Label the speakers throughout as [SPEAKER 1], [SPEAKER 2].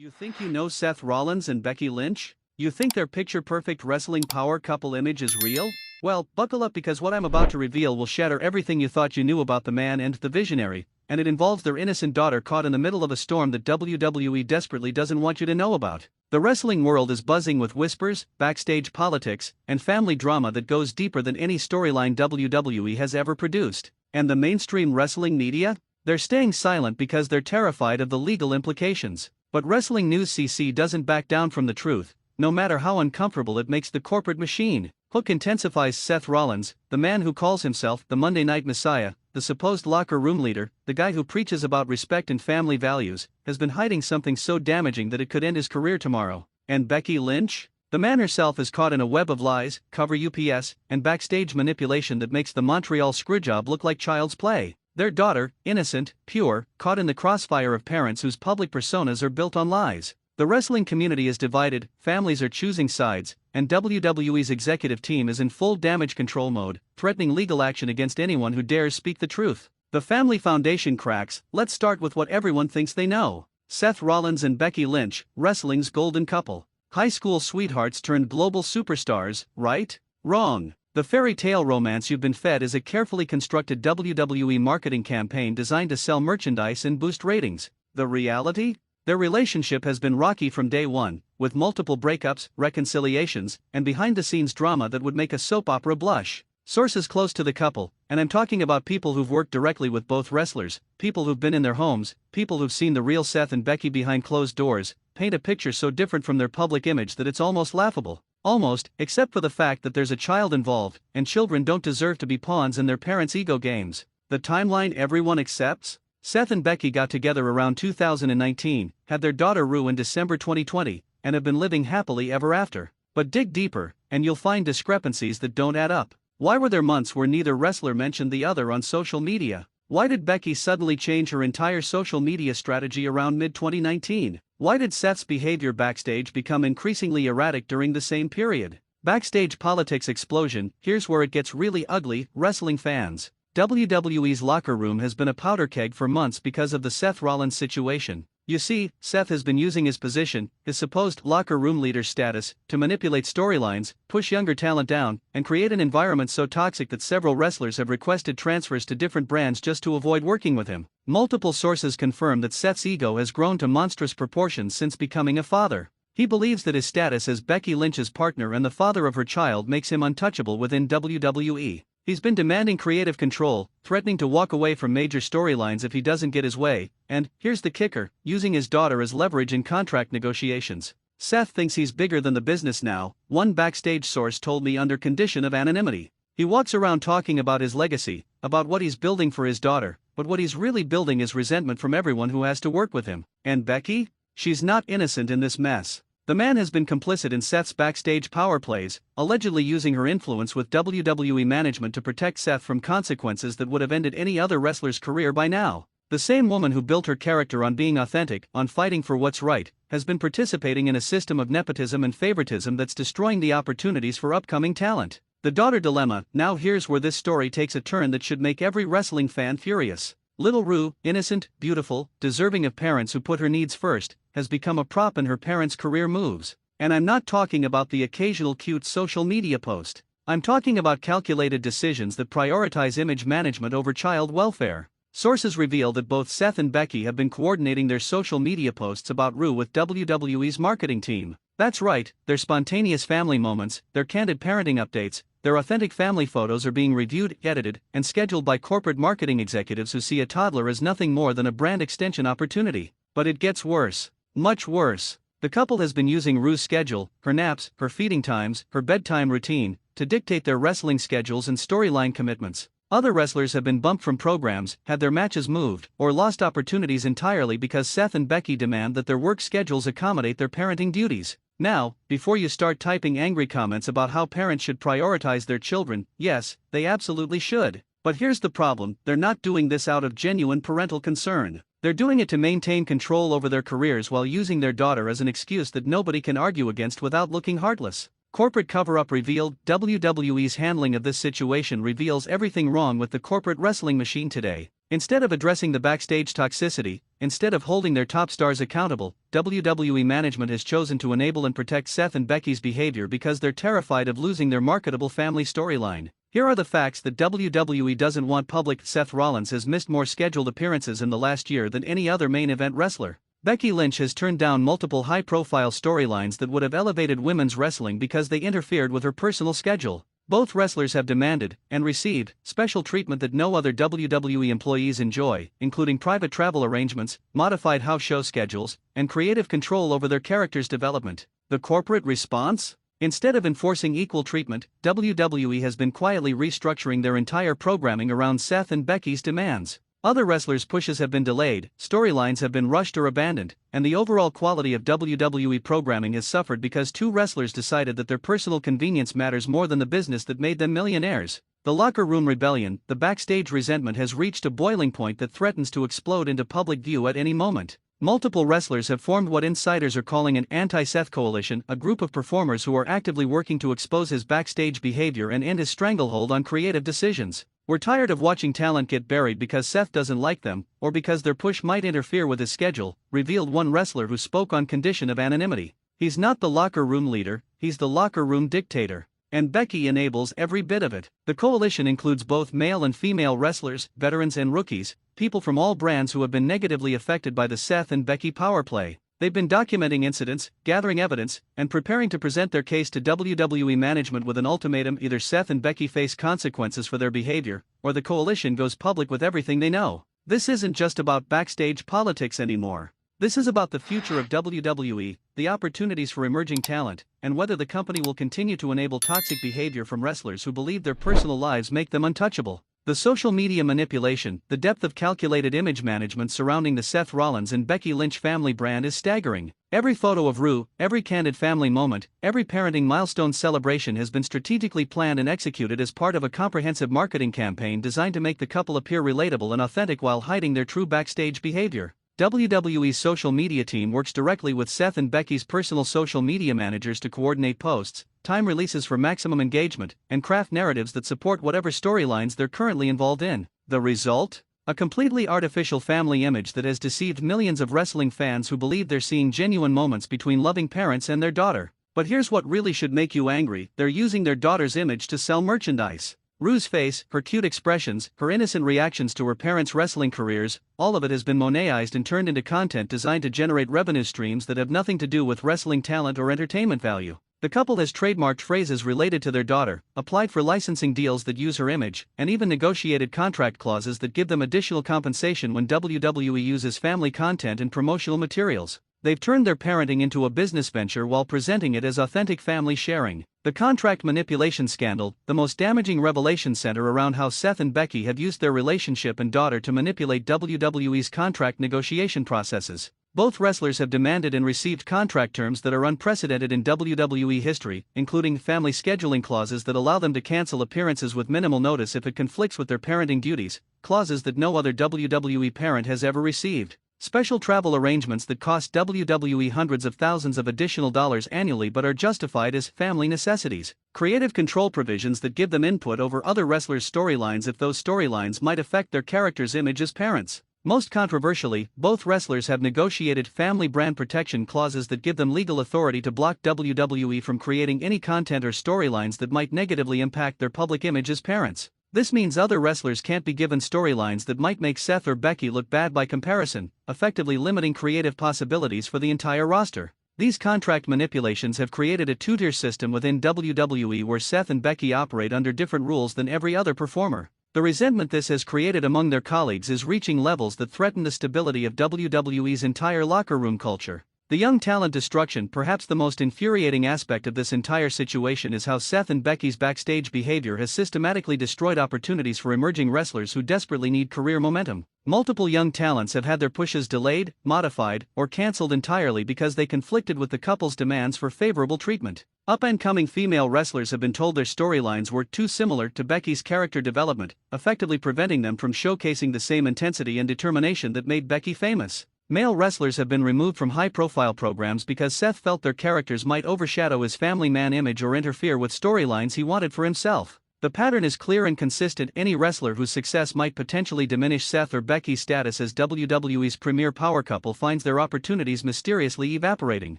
[SPEAKER 1] You think you know Seth Rollins and Becky Lynch? You think their picture-perfect wrestling power couple image is real? Well, buckle up because what I'm about to reveal will shatter everything you thought you knew about the man and the visionary, and it involves their innocent daughter caught in the middle of a storm that WWE desperately doesn't want you to know about. The wrestling world is buzzing with whispers, backstage politics, and family drama that goes deeper than any storyline WWE has ever produced. And the mainstream wrestling media? They're staying silent because they're terrified of the legal implications. But WrestlingNewsCC doesn't back down from the truth, no matter how uncomfortable it makes the corporate machine. Hook intensifies Seth Rollins, the man who calls himself the Monday Night Messiah, the supposed locker room leader, the guy who preaches about respect and family values, has been hiding something so damaging that it could end his career tomorrow. And Becky Lynch? The man herself is caught in a web of lies, cover UPS, and backstage manipulation that makes the Montreal screwjob look like child's play. Their daughter, innocent, pure, caught in the crossfire of parents whose public personas are built on lies. The wrestling community is divided, families are choosing sides, and WWE's executive team is in full damage control mode, threatening legal action against anyone who dares speak the truth. The family foundation cracks. Let's start with what everyone thinks they know. Seth Rollins and Becky Lynch, wrestling's golden couple. High school sweethearts turned global superstars, right? Wrong. The fairy tale romance you've been fed is a carefully constructed WWE marketing campaign designed to sell merchandise and boost ratings. The reality? Their relationship has been rocky from day one, with multiple breakups, reconciliations, and behind-the-scenes drama that would make a soap opera blush. Sources close to the couple, and I'm talking about people who've worked directly with both wrestlers, people who've been in their homes, people who've seen the real Seth and Becky behind closed doors, paint a picture so different from their public image that it's almost laughable. Almost, except for the fact that there's a child involved, and children don't deserve to be pawns in their parents' ego games. The timeline everyone accepts? Seth and Becky got together around 2019, had their daughter Rue in December 2020, and have been living happily ever after. But dig deeper, and you'll find discrepancies that don't add up. Why were there months where neither wrestler mentioned the other on social media? Why did Becky suddenly change her entire social media strategy around mid-2019? Why did Seth's behavior backstage become increasingly erratic during the same period? Backstage politics explosion. Here's where it gets really ugly, wrestling fans. WWE's locker room has been a powder keg for months because of the Seth Rollins situation. You see, Seth has been using his position, his supposed locker room leader status, to manipulate storylines, push younger talent down, and create an environment so toxic that several wrestlers have requested transfers to different brands just to avoid working with him. Multiple sources confirm that Seth's ego has grown to monstrous proportions since becoming a father. He believes that his status as Becky Lynch's partner and the father of her child makes him untouchable within WWE. He's been demanding creative control, threatening to walk away from major storylines if he doesn't get his way, and, here's the kicker, using his daughter as leverage in contract negotiations. Seth thinks he's bigger than the business now, one backstage source told me under condition of anonymity. He walks around talking about his legacy, about what he's building for his daughter, but what he's really building is resentment from everyone who has to work with him. And Becky? She's not innocent in this mess. The man has been complicit in Seth's backstage power plays, allegedly using her influence with WWE management to protect Seth from consequences that would have ended any other wrestler's career by now. The same woman who built her character on being authentic, on fighting for what's right, has been participating in a system of nepotism and favoritism that's destroying the opportunities for upcoming talent. The daughter dilemma. Now here's where this story takes a turn that should make every wrestling fan furious. Little Rue, innocent, beautiful, deserving of parents who put her needs first, has become a prop in her parents' career moves. And I'm not talking about the occasional cute social media post. I'm talking about calculated decisions that prioritize image management over child welfare. Sources reveal that both Seth and Becky have been coordinating their social media posts about Rue with WWE's marketing team. That's right, their spontaneous family moments, their candid parenting updates, their authentic family photos are being reviewed, edited, and scheduled by corporate marketing executives who see a toddler as nothing more than a brand extension opportunity. But it gets worse. Much worse. The couple has been using Rue's schedule, her naps, her feeding times, her bedtime routine, to dictate their wrestling schedules and storyline commitments. Other wrestlers have been bumped from programs, had their matches moved, or lost opportunities entirely because Seth and Becky demand that their work schedules accommodate their parenting duties. Now, before you start typing angry comments about how parents should prioritize their children, yes, they absolutely should. But here's the problem, they're not doing this out of genuine parental concern. They're doing it to maintain control over their careers while using their daughter as an excuse that nobody can argue against without looking heartless. Corporate cover-up revealed. WWE's handling of this situation reveals everything wrong with the corporate wrestling machine today. Instead of addressing the backstage toxicity, instead of holding their top stars accountable, WWE management has chosen to enable and protect Seth and Becky's behavior because they're terrified of losing their marketable family storyline. Here are the facts that WWE doesn't want public. Seth Rollins has missed more scheduled appearances in the last year than any other main event wrestler. Becky Lynch has turned down multiple high-profile storylines that would have elevated women's wrestling because they interfered with her personal schedule. Both wrestlers have demanded, and received, special treatment that no other WWE employees enjoy, including private travel arrangements, modified house show schedules, and creative control over their characters' development. The corporate response? Instead of enforcing equal treatment, WWE has been quietly restructuring their entire programming around Seth and Becky's demands. Other wrestlers' pushes have been delayed, storylines have been rushed or abandoned, and the overall quality of WWE programming has suffered because two wrestlers decided that their personal convenience matters more than the business that made them millionaires. The locker room rebellion, the backstage resentment has reached a boiling point that threatens to explode into public view at any moment. Multiple wrestlers have formed what insiders are calling an anti-Seth coalition, a group of performers who are actively working to expose his backstage behavior and end his stranglehold on creative decisions. "We're tired of watching talent get buried because Seth doesn't like them, or because their push might interfere with his schedule," revealed one wrestler who spoke on condition of anonymity. "He's not the locker room leader, he's the locker room dictator. And Becky enables every bit of it." The coalition includes both male and female wrestlers, veterans and rookies, people from all brands who have been negatively affected by the Seth and Becky power play. They've been documenting incidents, gathering evidence, and preparing to present their case to WWE management with an ultimatum: either Seth and Becky face consequences for their behavior, or the coalition goes public with everything they know. This isn't just about backstage politics anymore. This is about the future of WWE, the opportunities for emerging talent, and whether the company will continue to enable toxic behavior from wrestlers who believe their personal lives make them untouchable. The social media manipulation, the depth of calculated image management surrounding the Seth Rollins and Becky Lynch family brand is staggering. Every photo of Ru, every candid family moment, every parenting milestone celebration has been strategically planned and executed as part of a comprehensive marketing campaign designed to make the couple appear relatable and authentic while hiding their true backstage behavior. WWE's social media team works directly with Seth and Becky's personal social media managers to coordinate posts, time releases for maximum engagement, and craft narratives that support whatever storylines they're currently involved in. The result? A completely artificial family image that has deceived millions of wrestling fans who believe they're seeing genuine moments between loving parents and their daughter. But here's what really should make you angry: they're using their daughter's image to sell merchandise. Ru's face, her cute expressions, her innocent reactions to her parents' wrestling careers, all of it has been monetized and turned into content designed to generate revenue streams that have nothing to do with wrestling talent or entertainment value. The couple has trademarked phrases related to their daughter, applied for licensing deals that use her image, and even negotiated contract clauses that give them additional compensation when WWE uses family content and promotional materials. They've turned their parenting into a business venture while presenting it as authentic family sharing. The contract manipulation scandal, the most damaging revelation, center around how Seth and Becky have used their relationship and daughter to manipulate WWE's contract negotiation processes. Both wrestlers have demanded and received contract terms that are unprecedented in WWE history, including family scheduling clauses that allow them to cancel appearances with minimal notice if it conflicts with their parenting duties, clauses that no other WWE parent has ever received. Special travel arrangements that cost WWE hundreds of thousands of additional dollars annually but are justified as family necessities. Creative control provisions that give them input over other wrestlers' storylines if those storylines might affect their characters' image as parents. Most controversially, both wrestlers have negotiated family brand protection clauses that give them legal authority to block WWE from creating any content or storylines that might negatively impact their public image as parents. This means other wrestlers can't be given storylines that might make Seth or Becky look bad by comparison, effectively limiting creative possibilities for the entire roster. These contract manipulations have created a two-tier system within WWE where Seth and Becky operate under different rules than every other performer. The resentment this has created among their colleagues is reaching levels that threaten the stability of WWE's entire locker room culture. The young talent destruction. Perhaps the most infuriating aspect of this entire situation is how Seth and Becky's backstage behavior has systematically destroyed opportunities for emerging wrestlers who desperately need career momentum. Multiple young talents have had their pushes delayed, modified, or cancelled entirely because they conflicted with the couple's demands for favorable treatment. Up-and-coming female wrestlers have been told their storylines were too similar to Becky's character development, effectively preventing them from showcasing the same intensity and determination that made Becky famous. Male wrestlers have been removed from high-profile programs because Seth felt their characters might overshadow his family man image or interfere with storylines he wanted for himself. The pattern is clear and consistent. Any wrestler whose success might potentially diminish Seth or Becky's status as WWE's premier power couple finds their opportunities mysteriously evaporating.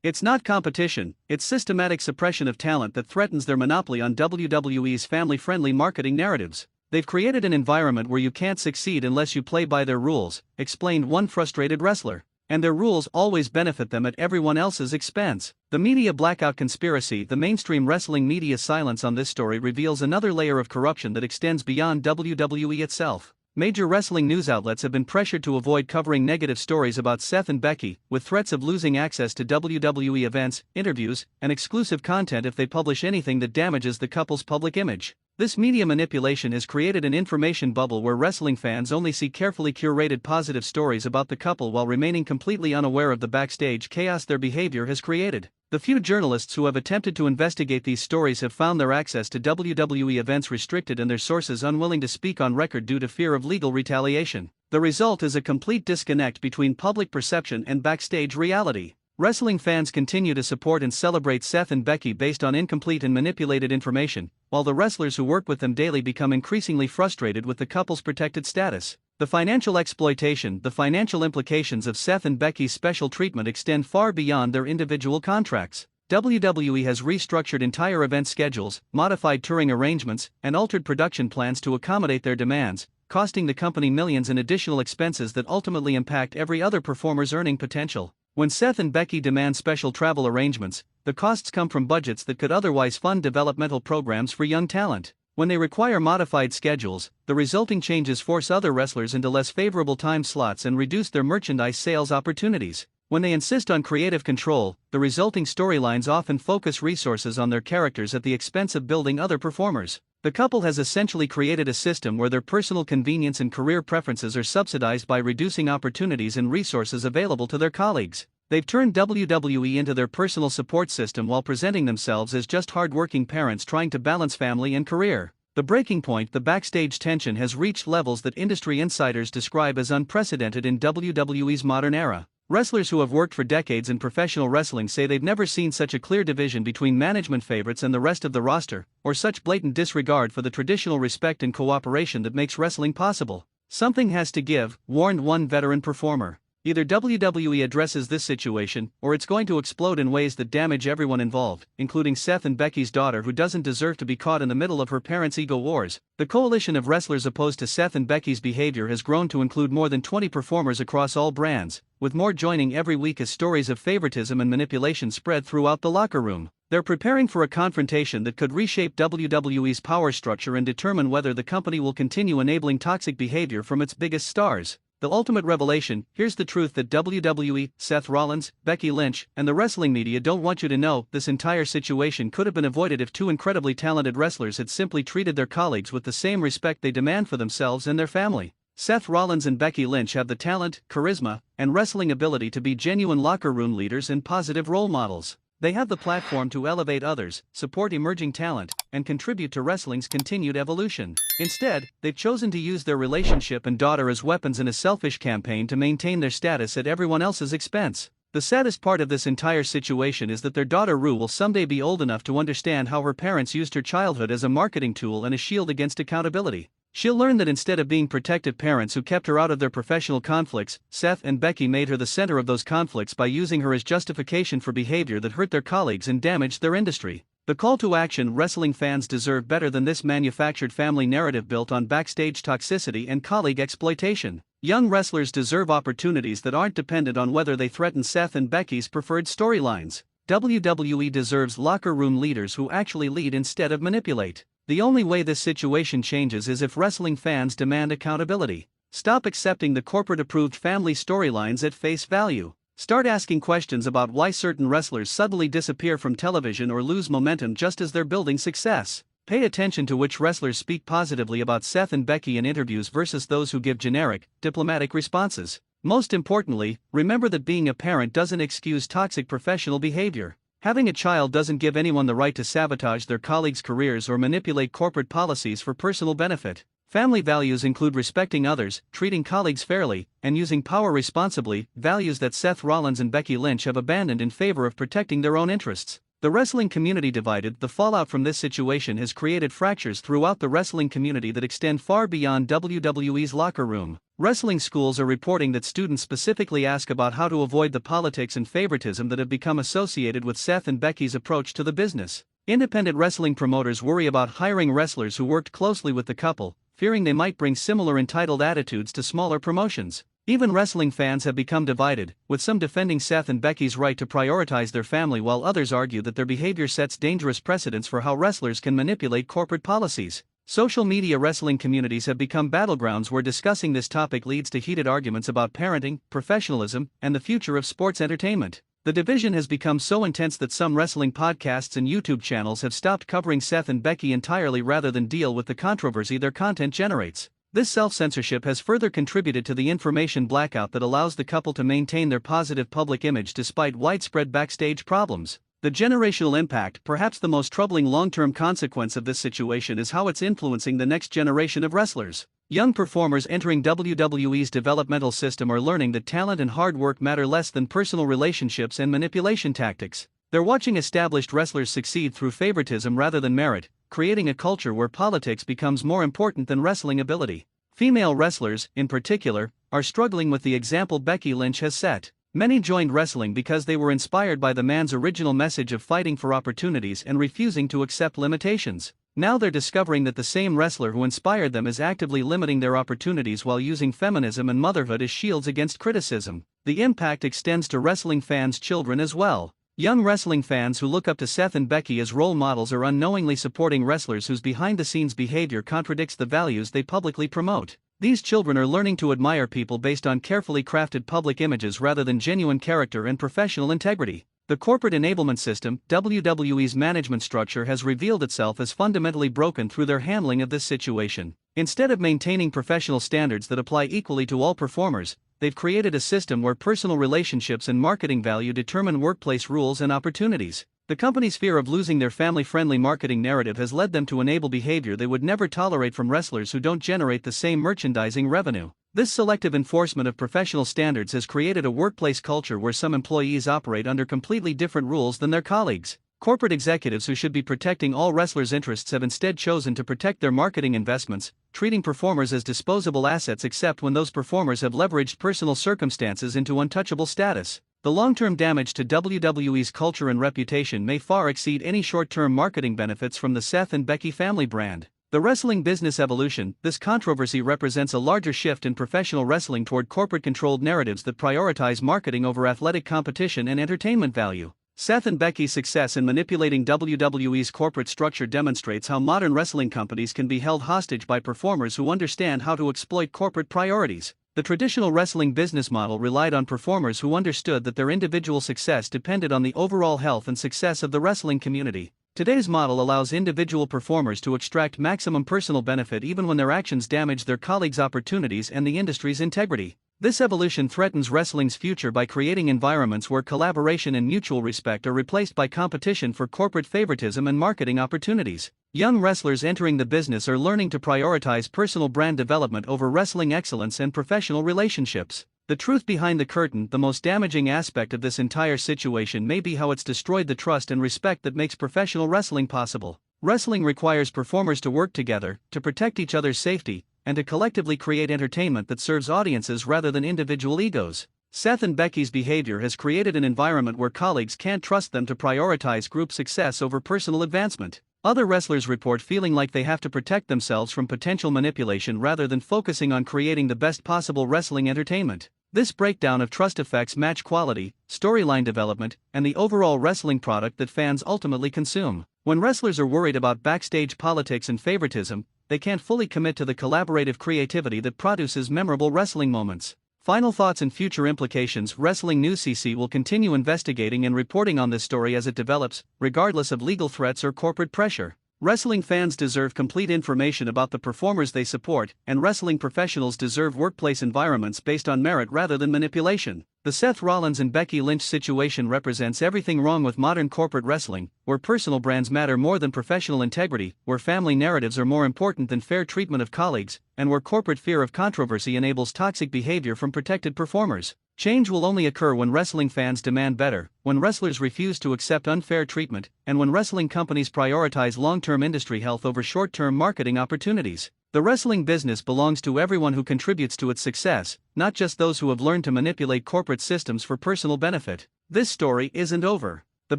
[SPEAKER 1] It's not competition, it's systematic suppression of talent that threatens their monopoly on WWE's family-friendly marketing narratives. They've created an environment where you can't succeed unless you play by their rules, explained one frustrated wrestler. And their rules always benefit them at everyone else's expense. The media blackout conspiracy. The mainstream wrestling media's silence on this story reveals another layer of corruption that extends beyond WWE itself. Major wrestling news outlets have been pressured to avoid covering negative stories about Seth and Becky, with threats of losing access to WWE events, interviews, and exclusive content if they publish anything that damages the couple's public image. This media manipulation has created an information bubble where wrestling fans only see carefully curated positive stories about the couple while remaining completely unaware of the backstage chaos their behavior has created. The few journalists who have attempted to investigate these stories have found their access to WWE events restricted and their sources unwilling to speak on record due to fear of legal retaliation. The result is a complete disconnect between public perception and backstage reality. Wrestling fans continue to support and celebrate Seth and Becky based on incomplete and manipulated information, while the wrestlers who work with them daily become increasingly frustrated with the couple's protected status. The financial exploitation. The financial implications of Seth and Becky's special treatment extend far beyond their individual contracts. WWE has restructured entire event schedules, modified touring arrangements, and altered production plans to accommodate their demands, costing the company millions in additional expenses that ultimately impact every other performer's earning potential. When Seth and Becky demand special travel arrangements, the costs come from budgets that could otherwise fund developmental programs for young talent. When they require modified schedules, the resulting changes force other wrestlers into less favorable time slots and reduce their merchandise sales opportunities. When they insist on creative control, the resulting storylines often focus resources on their characters at the expense of building other performers. The couple has essentially created a system where their personal convenience and career preferences are subsidized by reducing opportunities and resources available to their colleagues. They've turned WWE into their personal support system while presenting themselves as just hard-working parents trying to balance family and career. The breaking point. The backstage tension has reached levels that industry insiders describe as unprecedented in WWE's modern era. Wrestlers who have worked for decades in professional wrestling say they've never seen such a clear division between management favorites and the rest of the roster, or such blatant disregard for the traditional respect and cooperation that makes wrestling possible. Something has to give, warned one veteran performer. Either WWE addresses this situation, or it's going to explode in ways that damage everyone involved, including Seth and Becky's daughter, who doesn't deserve to be caught in the middle of her parents' ego wars. The coalition of wrestlers opposed to Seth and Becky's behavior has grown to include more than 20 performers across all brands, with more joining every week as stories of favoritism and manipulation spread throughout the locker room. They're preparing for a confrontation that could reshape WWE's power structure and determine whether the company will continue enabling toxic behavior from its biggest stars. The ultimate revelation. Here's the truth that WWE, Seth Rollins, Becky Lynch, and the wrestling media don't want you to know. This entire situation could have been avoided if two incredibly talented wrestlers had simply treated their colleagues with the same respect they demand for themselves and their family. Seth Rollins and Becky Lynch have the talent, charisma, and wrestling ability to be genuine locker room leaders and positive role models. They have the platform to elevate others, support emerging talent, and contribute to wrestling's continued evolution. Instead, they've chosen to use their relationship and daughter as weapons in a selfish campaign to maintain their status at everyone else's expense. The saddest part of this entire situation is that their daughter Rue will someday be old enough to understand how her parents used her childhood as a marketing tool and a shield against accountability. She'll learn that instead of being protective parents who kept her out of their professional conflicts, Seth and Becky made her the center of those conflicts by using her as justification for behavior that hurt their colleagues and damaged their industry. The call to action. Wrestling fans deserve better than this manufactured family narrative built on backstage toxicity and colleague exploitation. Young wrestlers deserve opportunities that aren't dependent on whether they threaten Seth and Becky's preferred storylines. WWE deserves locker room leaders who actually lead instead of manipulate. The only way this situation changes is if wrestling fans demand accountability. Stop accepting the corporate-approved family storylines at face value. Start asking questions about why certain wrestlers suddenly disappear from television or lose momentum just as they're building success. Pay attention to which wrestlers speak positively about Seth and Becky in interviews versus those who give generic, diplomatic responses. Most importantly, remember that being a parent doesn't excuse toxic professional behavior. Having a child doesn't give anyone the right to sabotage their colleagues' careers or manipulate corporate policies for personal benefit. Family values include respecting others, treating colleagues fairly, and using power responsibly, values that Seth Rollins and Becky Lynch have abandoned in favor of protecting their own interests. The wrestling community divided. The fallout from this situation has created fractures throughout the wrestling community that extend far beyond WWE's locker room. Wrestling schools are reporting that students specifically ask about how to avoid the politics and favoritism that have become associated with Seth and Becky's approach to the business. Independent wrestling promoters worry about hiring wrestlers who worked closely with the couple, fearing they might bring similar entitled attitudes to smaller promotions. Even wrestling fans have become divided, with some defending Seth and Becky's right to prioritize their family while others argue that their behavior sets dangerous precedents for how wrestlers can manipulate corporate policies. Social media wrestling communities have become battlegrounds where discussing this topic leads to heated arguments about parenting, professionalism, and the future of sports entertainment. The division has become so intense that some wrestling podcasts and YouTube channels have stopped covering Seth and Becky entirely rather than deal with the controversy their content generates. This self-censorship has further contributed to the information blackout that allows the couple to maintain their positive public image despite widespread backstage problems. The generational impact, perhaps the most troubling long-term consequence of this situation, is how it's influencing the next generation of wrestlers. Young performers entering WWE's developmental system are learning that talent and hard work matter less than personal relationships and manipulation tactics. They're watching established wrestlers succeed through favoritism rather than merit, creating a culture where politics becomes more important than wrestling ability. Female wrestlers, in particular, are struggling with the example Becky Lynch has set. Many joined wrestling because they were inspired by the man's original message of fighting for opportunities and refusing to accept limitations. Now they're discovering that the same wrestler who inspired them is actively limiting their opportunities while using feminism and motherhood as shields against criticism. The impact extends to wrestling fans' children as well. Young wrestling fans who look up to Seth and Becky as role models are unknowingly supporting wrestlers whose behind-the-scenes behavior contradicts the values they publicly promote. These children are learning to admire people based on carefully crafted public images rather than genuine character and professional integrity. The corporate enablement system, WWE's management structure, has revealed itself as fundamentally broken through their handling of this situation. Instead of maintaining professional standards that apply equally to all performers, they've created a system where personal relationships and marketing value determine workplace rules and opportunities. The company's fear of losing their family-friendly marketing narrative has led them to enable behavior they would never tolerate from wrestlers who don't generate the same merchandising revenue. This selective enforcement of professional standards has created a workplace culture where some employees operate under completely different rules than their colleagues. Corporate executives who should be protecting all wrestlers' interests have instead chosen to protect their marketing investments, treating performers as disposable assets except when those performers have leveraged personal circumstances into untouchable status. The long-term damage to WWE's culture and reputation may far exceed any short-term marketing benefits from the Seth and Becky family brand. The wrestling business evolution. This controversy represents a larger shift in professional wrestling toward corporate-controlled narratives that prioritize marketing over athletic competition and entertainment value. Seth and Becky's success in manipulating WWE's corporate structure demonstrates how modern wrestling companies can be held hostage by performers who understand how to exploit corporate priorities. The traditional wrestling business model relied on performers who understood that their individual success depended on the overall health and success of the wrestling community. Today's model allows individual performers to extract maximum personal benefit even when their actions damage their colleagues' opportunities and the industry's integrity. This evolution threatens wrestling's future by creating environments where collaboration and mutual respect are replaced by competition for corporate favoritism and marketing opportunities. Young wrestlers entering the business are learning to prioritize personal brand development over wrestling excellence and professional relationships. The truth behind the curtain. The most damaging aspect of this entire situation may be how it's destroyed the trust and respect that makes professional wrestling possible. Wrestling requires performers to work together, to protect each other's safety, and to collectively create entertainment that serves audiences rather than individual egos. Seth and Becky's behavior has created an environment where colleagues can't trust them to prioritize group success over personal advancement. Other wrestlers report feeling like they have to protect themselves from potential manipulation rather than focusing on creating the best possible wrestling entertainment. This breakdown of trust affects match quality, storyline development, and the overall wrestling product that fans ultimately consume. When wrestlers are worried about backstage politics and favoritism, they can't fully commit to the collaborative creativity that produces memorable wrestling moments. Final thoughts and future implications. WrestlingNewsCC will continue investigating and reporting on this story as it develops, regardless of legal threats or corporate pressure. Wrestling fans deserve complete information about the performers they support, and wrestling professionals deserve workplace environments based on merit rather than manipulation. The Seth Rollins and Becky Lynch situation represents everything wrong with modern corporate wrestling, where personal brands matter more than professional integrity, where family narratives are more important than fair treatment of colleagues, and where corporate fear of controversy enables toxic behavior from protected performers. Change will only occur when wrestling fans demand better, when wrestlers refuse to accept unfair treatment, and when wrestling companies prioritize long-term industry health over short-term marketing opportunities. The wrestling business belongs to everyone who contributes to its success, not just those who have learned to manipulate corporate systems for personal benefit. This story isn't over. The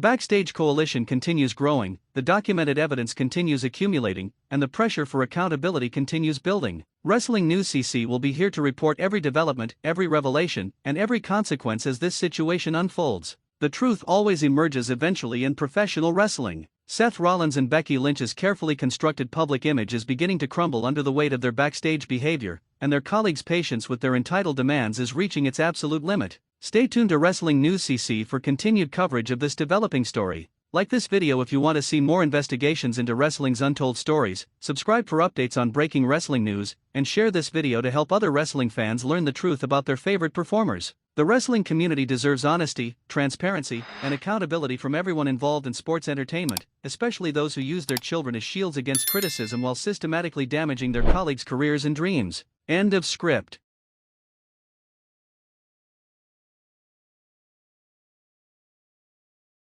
[SPEAKER 1] Backstage coalition continues growing, the documented evidence continues accumulating, and the pressure for accountability continues building. WrestlingNewsCC will be here to report every development, every revelation, and every consequence as this situation unfolds. The truth always emerges eventually in professional wrestling. Seth Rollins and Becky Lynch's carefully constructed public image is beginning to crumble under the weight of their backstage behavior, and their colleagues' patience with their entitled demands is reaching its absolute limit. Stay tuned to WrestlingNewsCC for continued coverage of this developing story. Like this video if you want to see more investigations into wrestling's untold stories, subscribe for updates on breaking wrestling news, and share this video to help other wrestling fans learn the truth about their favorite performers. The wrestling community deserves honesty, transparency, and accountability from everyone involved in sports entertainment, especially those who use their children as shields against criticism while systematically damaging their colleagues' careers and dreams. End of script.